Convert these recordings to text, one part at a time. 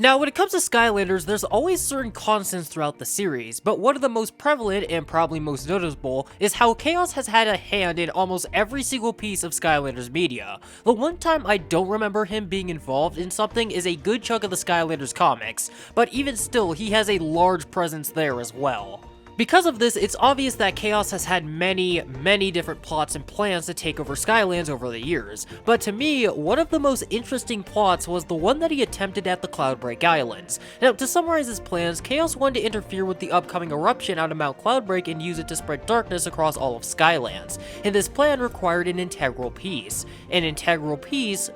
Now, when it comes to Skylanders, there's always certain constants throughout the series, but one of the most prevalent and probably most noticeable is how Chaos has had a hand in almost every single piece of Skylanders media. The one time I don't remember him being involved in something is a good chunk of the Skylanders comics, but even still, he has a large presence there as well. Because of this, it's obvious that Chaos has had many different plots and plans to take over Skylands over the years, but to me, one of the most interesting plots was the one that he attempted at the Cloudbreak Islands. Now, to summarize his plans, Chaos wanted to interfere with the upcoming eruption out of Mount Cloudbreak and use it to spread darkness across all of Skylands, and this plan required an integral piece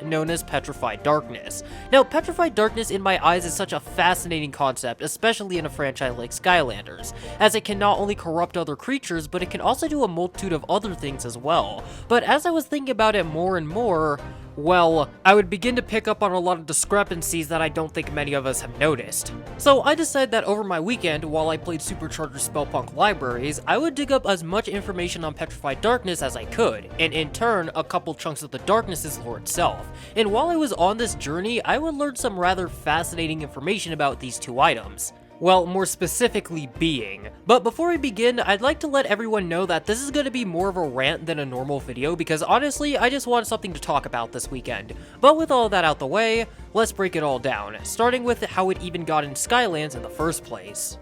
known as Petrified Darkness. Now, Petrified Darkness in my eyes is such a fascinating concept, especially in a franchise like Skylanders, as it can not only corrupt other creatures, but it can also do a multitude of other things as well. But as I was thinking about it more and more, well, I would begin to pick up on a lot of discrepancies that I don't think many of us have noticed. So I decided that over my weekend, while I played Supercharger Spellpunk libraries, I would dig up as much information on Petrified Darkness as I could, and in turn, a couple chunks of the Darkness's lore itself. And while I was on this journey, I would learn some rather fascinating information about these two items. Well, more specifically being. But before we begin, I'd like to let everyone know that this is going to be more of a rant than a normal video because honestly, I just wanted something to talk about this weekend. But with all that out the way, let's break it all down, starting with how it even got in Skylands in the first place.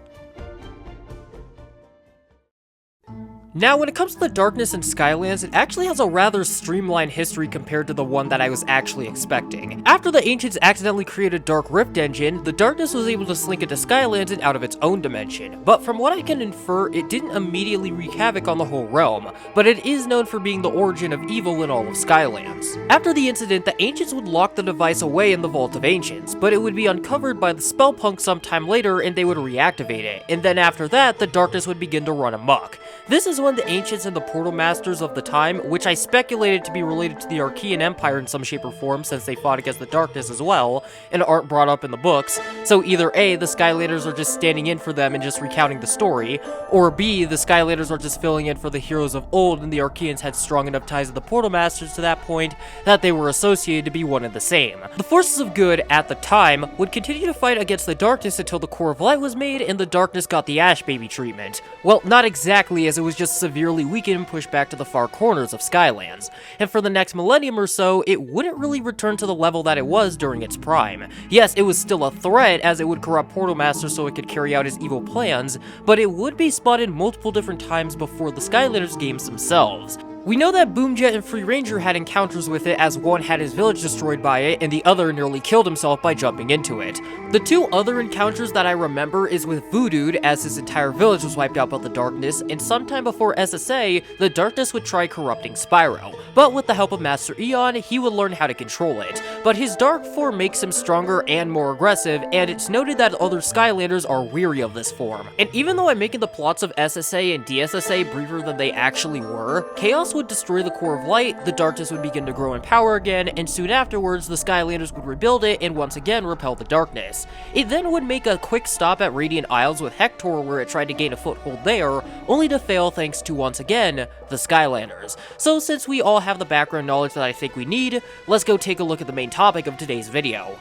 Now, when it comes to the darkness in Skylands, it actually has a rather streamlined history compared to the one that I was actually expecting. After the Ancients accidentally created Dark Rift Engine, the darkness was able to slink into Skylands and out of its own dimension, but from what I can infer, it didn't immediately wreak havoc on the whole realm, but it is known for being the origin of evil in all of Skylands. After the incident, the Ancients would lock the device away in the Vault of Ancients, but it would be uncovered by the Spellpunk sometime later and they would reactivate it, and then after that, the darkness would begin to run amok. This is when the Ancients and the Portal Masters of the time, which I speculated to be related to the Archean Empire in some shape or form since they fought against the darkness as well, and aren't brought up in the books, so either A, the Skylanders are just standing in for them and just recounting the story, or B, the Skylanders are just filling in for the heroes of old and the Archeans had strong enough ties to the Portal Masters to that point that they were associated to be one and the same. The forces of good, at the time, would continue to fight against the darkness until the Core of Light was made and the darkness got the Ash Baby treatment. Well, not exactly, as it was just severely weakened and pushed back to the far corners of Skylands, and for the next millennium or so, it wouldn't really return to the level that it was during its prime. Yes, it was still a threat, as it would corrupt Portal Master so it could carry out his evil plans, but it would be spotted multiple different times before the Skylanders games themselves. We know that Boomjet and Free Ranger had encounters with it, as one had his village destroyed by it and the other nearly killed himself by jumping into it. The two other encounters that I remember is with Voodooed, as his entire village was wiped out by the darkness, and sometime before SSA, the darkness would try corrupting Spyro. But with the help of Master Eon, he would learn how to control it. But his dark form makes him stronger and more aggressive, and it's noted that other Skylanders are weary of this form. And even though I'm making the plots of SSA and DSSA briefer than they actually were, Chaos would destroy the Core of Light, the darkness would begin to grow in power again, and soon afterwards, the Skylanders would rebuild it and once again repel the darkness. It then would make a quick stop at Radiant Isles with Hector, where it tried to gain a foothold there, only to fail thanks to, once again, the Skylanders. So since we all have the background knowledge that I think we need, let's go take a look at the main topic of today's video.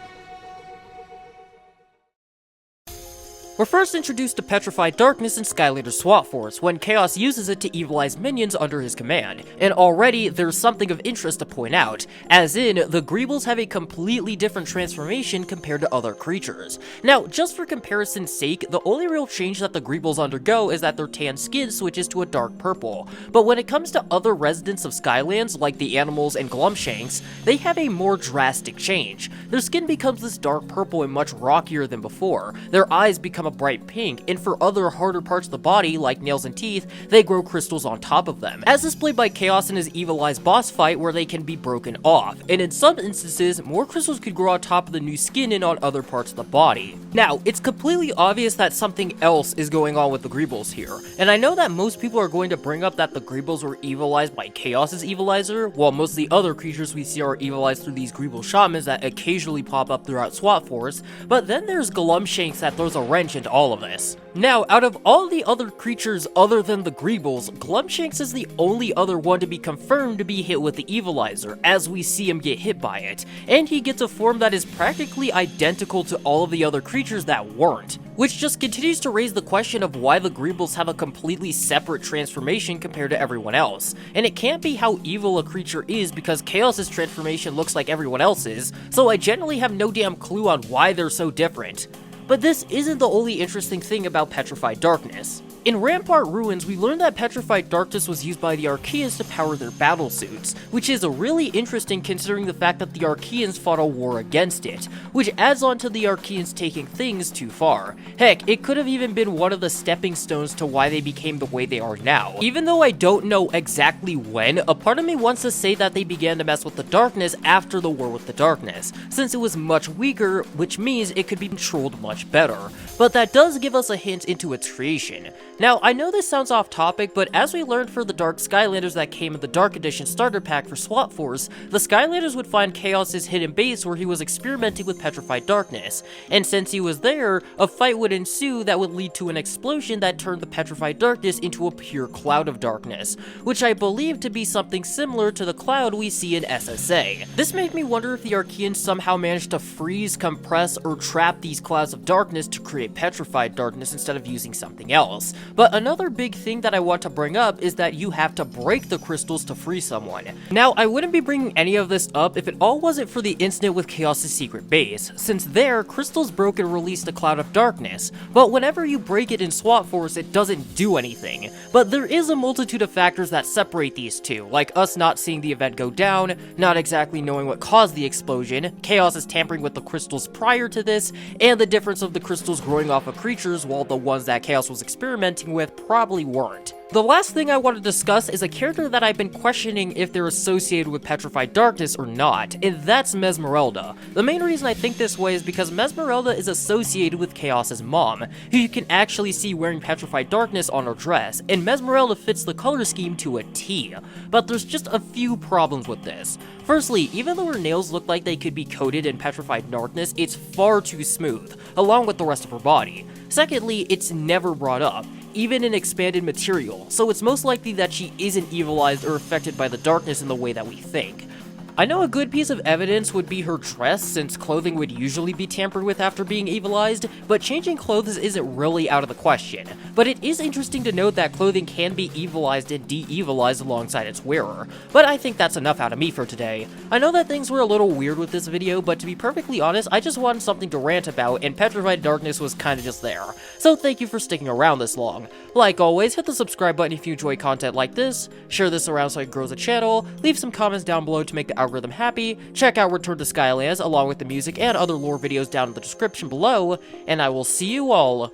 We're first introduced to Petrified Darkness in Skylanders SWAT Force, when Chaos uses it to evilize minions under his command, and already there's something of interest to point out, as in, the Greebles have a completely different transformation compared to other creatures. Now, just for comparison's sake, the only real change that the Greebles undergo is that their tan skin switches to a dark purple, but when it comes to other residents of Skylands, like the animals and Glumshanks, they have a more drastic change. Their skin becomes this dark purple and much rockier than before, their eyes become a bright pink, and for other harder parts of the body, like nails and teeth, they grow crystals on top of them, as displayed by Chaos in his evilized boss fight where they can be broken off, and in some instances, more crystals could grow on top of the new skin and on other parts of the body. Now, it's completely obvious that something else is going on with the Greebles here, and I know that most people are going to bring up that the Greebles were evilized by Chaos's Evilizer, while most of the other creatures we see are evilized through these Greeble shamans that occasionally pop up throughout SWAT Force, but then there's Glumshanks that throws a wrench attention to all of this. Now, out of all the other creatures other than the Greebles, Glumshanks is the only other one to be confirmed to be hit with the Evilizer, as we see him get hit by it, and he gets a form that is practically identical to all of the other creatures that weren't, which just continues to raise the question of why the Greebles have a completely separate transformation compared to everyone else. And it can't be how evil a creature is because Chaos's transformation looks like everyone else's, so I generally have no damn clue on why they're so different. But this isn't the only interesting thing about Petrified Darkness. In Rampart Ruins, we learned that Petrified Darkness was used by the Archaeans to power their battlesuits, which is really interesting considering the fact that the Archaeans fought a war against it, which adds on to the Archaeans taking things too far. Heck, it could have even been one of the stepping stones to why they became the way they are now. Even though I don't know exactly when, a part of me wants to say that they began to mess with the darkness after the war with the darkness, since it was much weaker, which means it could be controlled much better. But that does give us a hint into its creation. Now, I know this sounds off topic, but as we learned for the Dark Skylanders that came in the Dark Edition starter pack for Swap Force, the Skylanders would find Chaos's hidden base where he was experimenting with Petrified Darkness, and since he was there, a fight would ensue that would lead to an explosion that turned the Petrified Darkness into a pure cloud of darkness, which I believe to be something similar to the cloud we see in SSA. This made me wonder if the Archaeans somehow managed to freeze, compress, or trap these clouds of darkness to create Petrified Darkness instead of using something else. But another big thing that I want to bring up is that you have to break the crystals to free someone. Now, I wouldn't be bringing any of this up if it all wasn't for the incident with Chaos's secret base, since there, crystals broke and released a cloud of darkness, but whenever you break it in Swap Force, it doesn't do anything. But there is a multitude of factors that separate these two, like us not seeing the event go down, not exactly knowing what caused the explosion, Chaos's tampering with the crystals prior to this, and the difference of the crystals growing off of creatures while the ones that Chaos was experimenting with probably weren't. The last thing I want to discuss is a character that I've been questioning if they're associated with Petrified Darkness or not, and that's Mesmerelda. The main reason I think this way is because Mesmerelda is associated with Chaos's mom, who you can actually see wearing Petrified Darkness on her dress, and Mesmerelda fits the color scheme to a T, but there's just a few problems with this. Firstly, even though her nails look like they could be coated in Petrified Darkness, it's far too smooth, along with the rest of her body. Secondly, it's never brought up, even in expanded material, so it's most likely that she isn't evilized or affected by the darkness in the way that we think. I know a good piece of evidence would be her dress, since clothing would usually be tampered with after being evilized, but changing clothes isn't really out of the question. But it is interesting to note that clothing can be evilized and de-evilized alongside its wearer, but I think that's enough out of me for today. I know that things were a little weird with this video, but to be perfectly honest, I just wanted something to rant about, and Petrified Darkness was kinda just there. So thank you for sticking around this long. Like always, hit the subscribe button if you enjoy content like this, share this around so it grows the channel, leave some comments down below to make the algorithm happy, check out Return to Skylands along with the music and other lore videos down in the description below, and I will see you all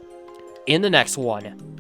in the next one.